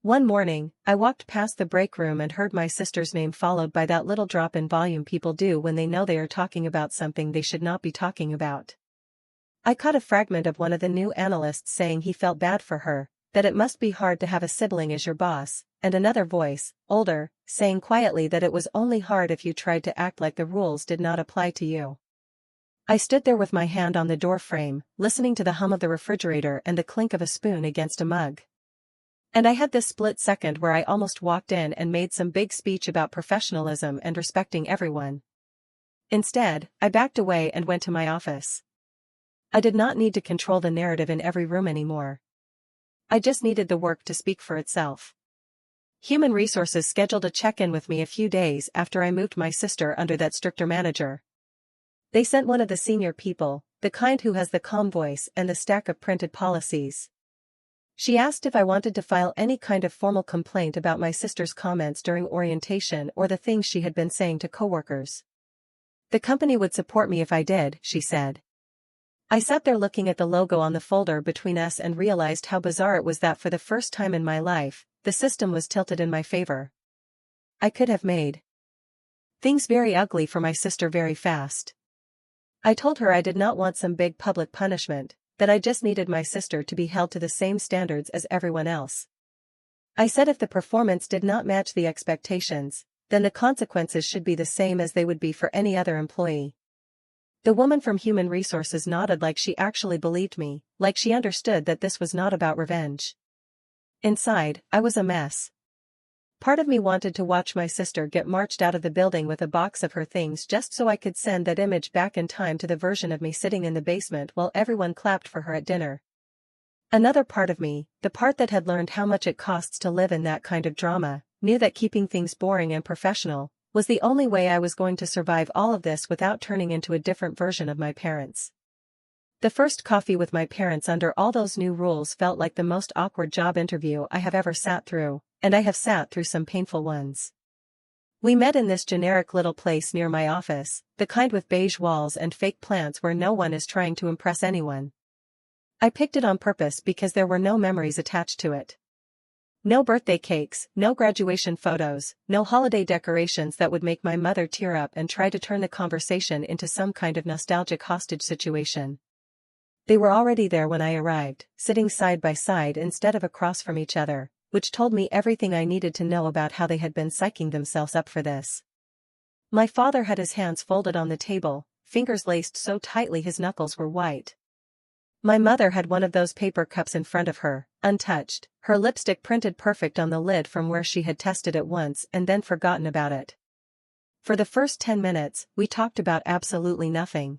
One morning, I walked past the break room and heard my sister's name followed by that little drop in volume people do when they know they are talking about something they should not be talking about. I caught a fragment of one of the new analysts saying he felt bad for her, that it must be hard to have a sibling as your boss, and another voice, older, saying quietly that it was only hard if you tried to act like the rules did not apply to you. I stood there with my hand on the door frame, listening to the hum of the refrigerator and the clink of a spoon against a mug. And I had this split second where I almost walked in and made some big speech about professionalism and respecting everyone. Instead, I backed away and went to my office. I did not need to control the narrative in every room anymore. I just needed the work to speak for itself. Human Resources scheduled a check-in with me a few days after I moved my sister under that stricter manager. They sent one of the senior people, the kind who has the calm voice and the stack of printed policies. She asked if I wanted to file any kind of formal complaint about my sister's comments during orientation or the things she had been saying to coworkers. The company would support me if I did, she said. I sat there looking at the logo on the folder between us and realized how bizarre it was that for the first time in my life, the system was tilted in my favor. I could have made things very ugly for my sister very fast. I told her I did not want some big public punishment, that I just needed my sister to be held to the same standards as everyone else. I said if the performance did not match the expectations, then the consequences should be the same as they would be for any other employee. The woman from Human Resources nodded like she actually believed me, like she understood that this was not about revenge. Inside, I was a mess. Part of me wanted to watch my sister get marched out of the building with a box of her things just so I could send that image back in time to the version of me sitting in the basement while everyone clapped for her at dinner. Another part of me, the part that had learned how much it costs to live in that kind of drama, knew that keeping things boring and professional was the only way I was going to survive all of this without turning into a different version of my parents. The first coffee with my parents under all those new rules felt like the most awkward job interview I have ever sat through, and I have sat through some painful ones. We met in this generic little place near my office, the kind with beige walls and fake plants where no one is trying to impress anyone. I picked it on purpose because there were no memories attached to it. No birthday cakes, no graduation photos, no holiday decorations that would make my mother tear up and try to turn the conversation into some kind of nostalgic hostage situation. They were already there when I arrived, sitting side by side instead of across from each other, which told me everything I needed to know about how they had been psyching themselves up for this. My father had his hands folded on the table, fingers laced so tightly his knuckles were white. My mother had one of those paper cups in front of her, untouched, her lipstick printed perfect on the lid from where she had tested it once and then forgotten about it. For the first 10 minutes, we talked about absolutely nothing.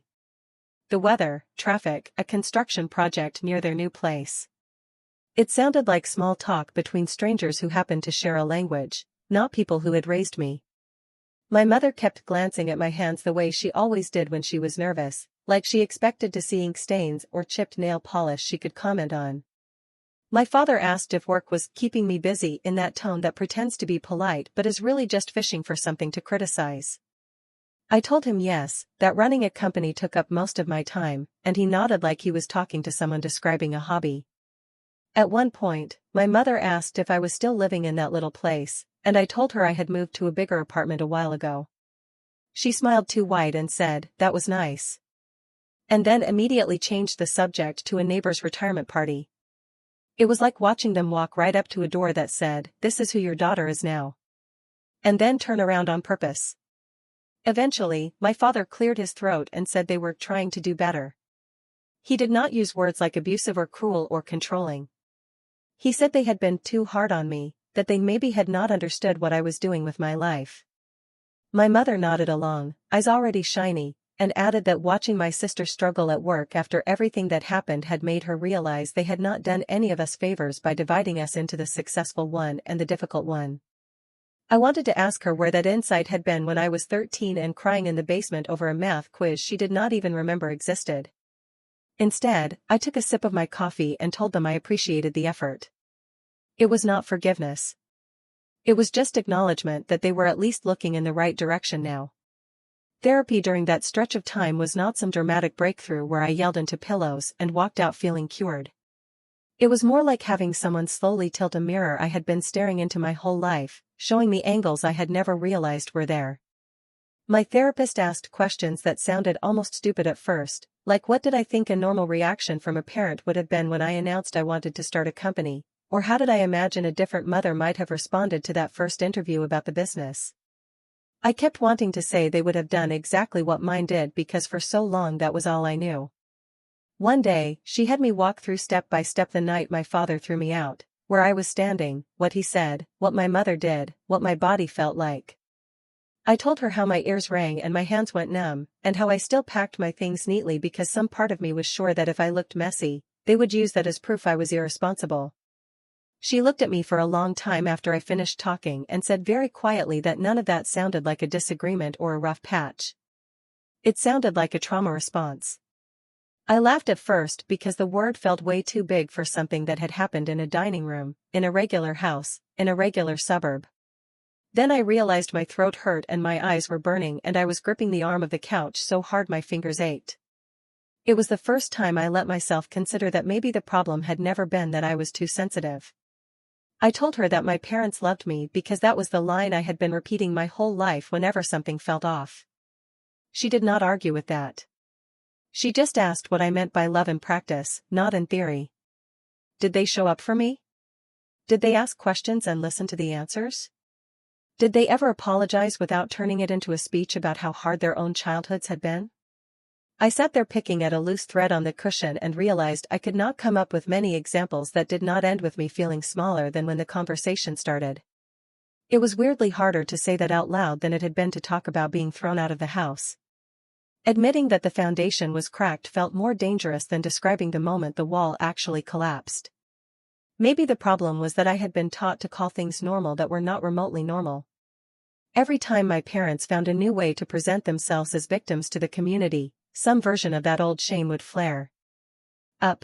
The weather, traffic, a construction project near their new place. It sounded like small talk between strangers who happened to share a language, not people who had raised me. My mother kept glancing at my hands the way she always did when she was nervous, like she expected to see ink stains or chipped nail polish she could comment on. My father asked if work was keeping me busy in that tone that pretends to be polite but is really just fishing for something to criticize. I told him yes, that running a company took up most of my time, and he nodded like he was talking to someone describing a hobby. At one point, my mother asked if I was still living in that little place, and I told her I had moved to a bigger apartment a while ago. She smiled too wide and said, "That was nice." And then immediately changed the subject to a neighbor's retirement party. It was like watching them walk right up to a door that said, "This is who your daughter is now." And then turn around on purpose. Eventually, my father cleared his throat and said they were trying to do better. He did not use words like abusive or cruel or controlling. He said they had been too hard on me, that they maybe had not understood what I was doing with my life. My mother nodded along, eyes already shiny, and added that watching my sister struggle at work after everything that happened had made her realize they had not done any of us favors by dividing us into the successful one and the difficult one. I wanted to ask her where that insight had been when I was 13 and crying in the basement over a math quiz she did not even remember existed. Instead, I took a sip of my coffee and told them I appreciated the effort. It was not forgiveness. It was just acknowledgement that they were at least looking in the right direction now. Therapy during that stretch of time was not some dramatic breakthrough where I yelled into pillows and walked out feeling cured. It was more like having someone slowly tilt a mirror I had been staring into my whole life, showing me angles I had never realized were there. My therapist asked questions that sounded almost stupid at first, like what did I think a normal reaction from a parent would have been when I announced I wanted to start a company, or how did I imagine a different mother might have responded to that first interview about the business. I kept wanting to say they would have done exactly what mine did because for so long that was all I knew. One day, she had me walk through step by step the night my father threw me out, where I was standing, what he said, what my mother did, what my body felt like. I told her how my ears rang and my hands went numb, and how I still packed my things neatly because some part of me was sure that if I looked messy, they would use that as proof I was irresponsible. She looked at me for a long time after I finished talking and said very quietly that none of that sounded like a disagreement or a rough patch. It sounded like a trauma response. I laughed at first because the word felt way too big for something that had happened in a dining room, in a regular house, in a regular suburb. Then I realized my throat hurt and my eyes were burning and I was gripping the arm of the couch so hard my fingers ached. It was the first time I let myself consider that maybe the problem had never been that I was too sensitive. I told her that my parents loved me because that was the line I had been repeating my whole life whenever something felt off. She did not argue with that. She just asked what I meant by love in practice, not in theory. Did they show up for me? Did they ask questions and listen to the answers? Did they ever apologize without turning it into a speech about how hard their own childhoods had been? I sat there picking at a loose thread on the cushion and realized I could not come up with many examples that did not end with me feeling smaller than when the conversation started. It was weirdly harder to say that out loud than it had been to talk about being thrown out of the house. Admitting that the foundation was cracked felt more dangerous than describing the moment the wall actually collapsed. Maybe the problem was that I had been taught to call things normal that were not remotely normal. Every time my parents found a new way to present themselves as victims to the community, some version of that old shame would flare up.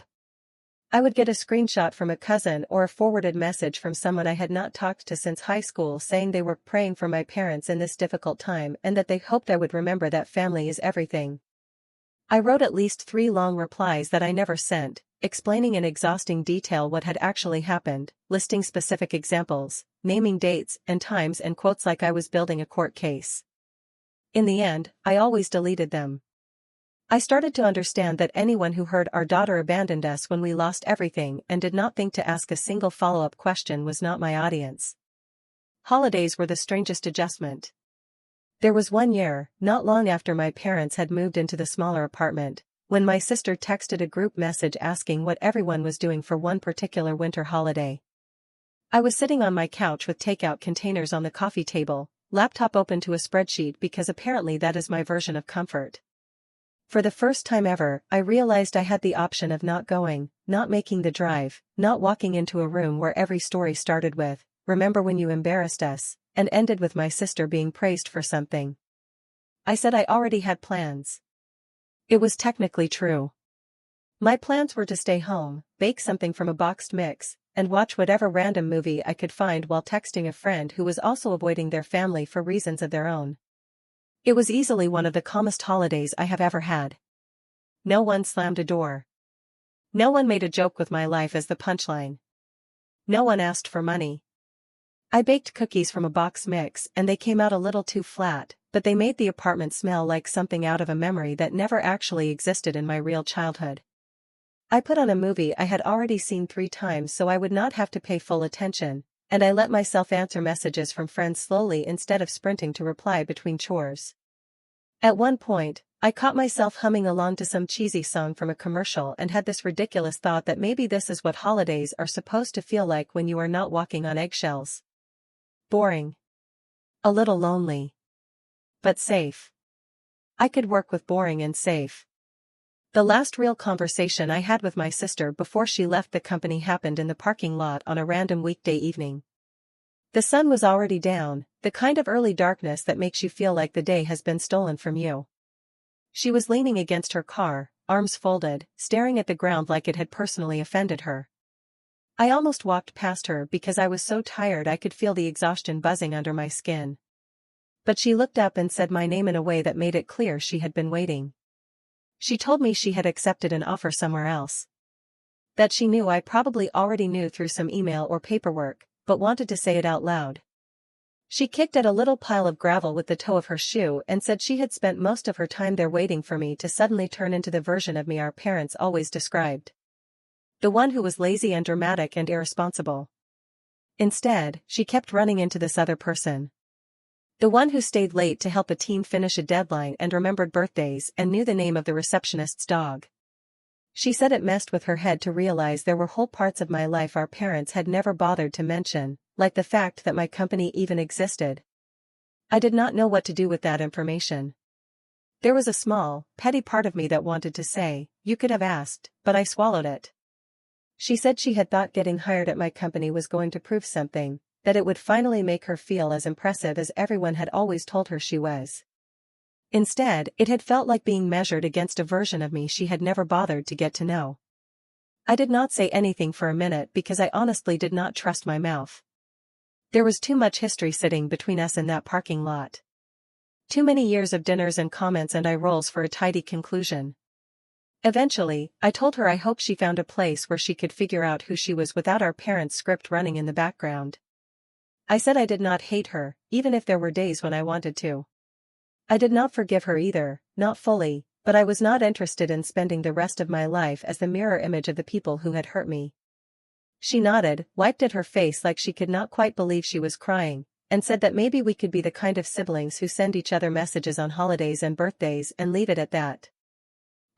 I would get a screenshot from a cousin or a forwarded message from someone I had not talked to since high school saying they were praying for my parents in this difficult time and that they hoped I would remember that family is everything. I wrote at least 3 long replies that I never sent, explaining in exhausting detail what had actually happened, listing specific examples, naming dates and times and quotes like I was building a court case. In the end, I always deleted them. I started to understand that anyone who heard our daughter abandoned us when we lost everything and did not think to ask a single follow-up question was not my audience. Holidays were the strangest adjustment. There was one year, not long after my parents had moved into the smaller apartment, when my sister texted a group message asking what everyone was doing for one particular winter holiday. I was sitting on my couch with takeout containers on the coffee table, laptop open to a spreadsheet because apparently that is my version of comfort. For the first time ever, I realized I had the option of not going, not making the drive, not walking into a room where every story started with, "Remember when you embarrassed us," and ended with my sister being praised for something. I said I already had plans. It was technically true. My plans were to stay home, bake something from a boxed mix, and watch whatever random movie I could find while texting a friend who was also avoiding their family for reasons of their own. It was easily one of the calmest holidays I have ever had. No one slammed a door. No one made a joke with my life as the punchline. No one asked for money. I baked cookies from a box mix and they came out a little too flat, but they made the apartment smell like something out of a memory that never actually existed in my real childhood. I put on a movie I had already seen 3 times so I would not have to pay full attention, and I let myself answer messages from friends slowly instead of sprinting to reply between chores. At one point, I caught myself humming along to some cheesy song from a commercial and had this ridiculous thought that maybe this is what holidays are supposed to feel like when you are not walking on eggshells. Boring. A little lonely. But safe. I could work with boring and safe. The last real conversation I had with my sister before she left the company happened in the parking lot on a random weekday evening. The sun was already down, the kind of early darkness that makes you feel like the day has been stolen from you. She was leaning against her car, arms folded, staring at the ground like it had personally offended her. I almost walked past her because I was so tired I could feel the exhaustion buzzing under my skin. But she looked up and said my name in a way that made it clear she had been waiting. She told me she had accepted an offer somewhere else. That she knew I probably already knew through some email or paperwork, but wanted to say it out loud. She kicked at a little pile of gravel with the toe of her shoe and said she had spent most of her time there waiting for me to suddenly turn into the version of me our parents always described. The one who was lazy and dramatic and irresponsible. Instead, she kept running into this other person. The one who stayed late to help a team finish a deadline and remembered birthdays and knew the name of the receptionist's dog. She said it messed with her head to realize there were whole parts of my life our parents had never bothered to mention, like the fact that my company even existed. I did not know what to do with that information. There was a small, petty part of me that wanted to say, "You could have asked," but I swallowed it. She said she had thought getting hired at my company was going to prove something, that it would finally make her feel as impressive as everyone had always told her she was. Instead, it had felt like being measured against a version of me she had never bothered to get to know. I did not say anything for a minute because I honestly did not trust my mouth. There was too much history sitting between us in that parking lot. Too many years of dinners and comments and eye rolls for a tidy conclusion. Eventually, I told her I hoped she found a place where she could figure out who she was without our parents' script running in the background. I said I did not hate her, even if there were days when I wanted to. I did not forgive her either, not fully, but I was not interested in spending the rest of my life as the mirror image of the people who had hurt me. She nodded, wiped at her face like she could not quite believe she was crying, and said that maybe we could be the kind of siblings who send each other messages on holidays and birthdays and leave it at that.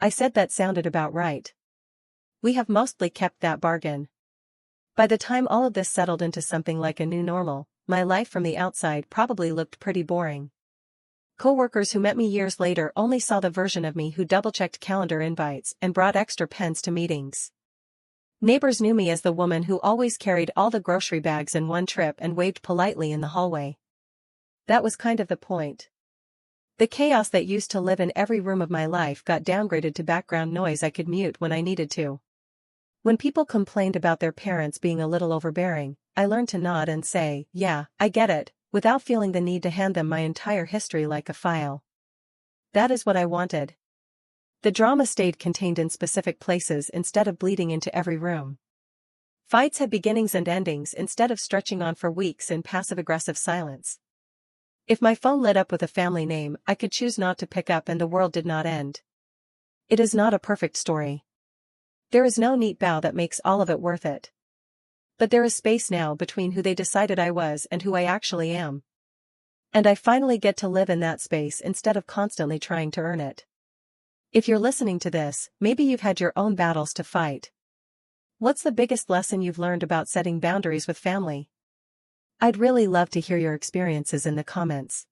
I said that sounded about right. We have mostly kept that bargain. By the time all of this settled into something like a new normal, my life from the outside probably looked pretty boring. Coworkers who met me years later only saw the version of me who double-checked calendar invites and brought extra pens to meetings. Neighbors knew me as the woman who always carried all the grocery bags in one trip and waved politely in the hallway. That was kind of the point. The chaos that used to live in every room of my life got downgraded to background noise I could mute when I needed to. When people complained about their parents being a little overbearing, I learned to nod and say, "Yeah, I get it," without feeling the need to hand them my entire history like a file. That is what I wanted. The drama stayed contained in specific places instead of bleeding into every room. Fights had beginnings and endings instead of stretching on for weeks in passive-aggressive silence. If my phone lit up with a family name, I could choose not to pick up and the world did not end. It is not a perfect story. There is no neat bow that makes all of it worth it. But there is space now between who they decided I was and who I actually am. And I finally get to live in that space instead of constantly trying to earn it. If you're listening to this, maybe you've had your own battles to fight. What's the biggest lesson you've learned about setting boundaries with family? I'd really love to hear your experiences in the comments.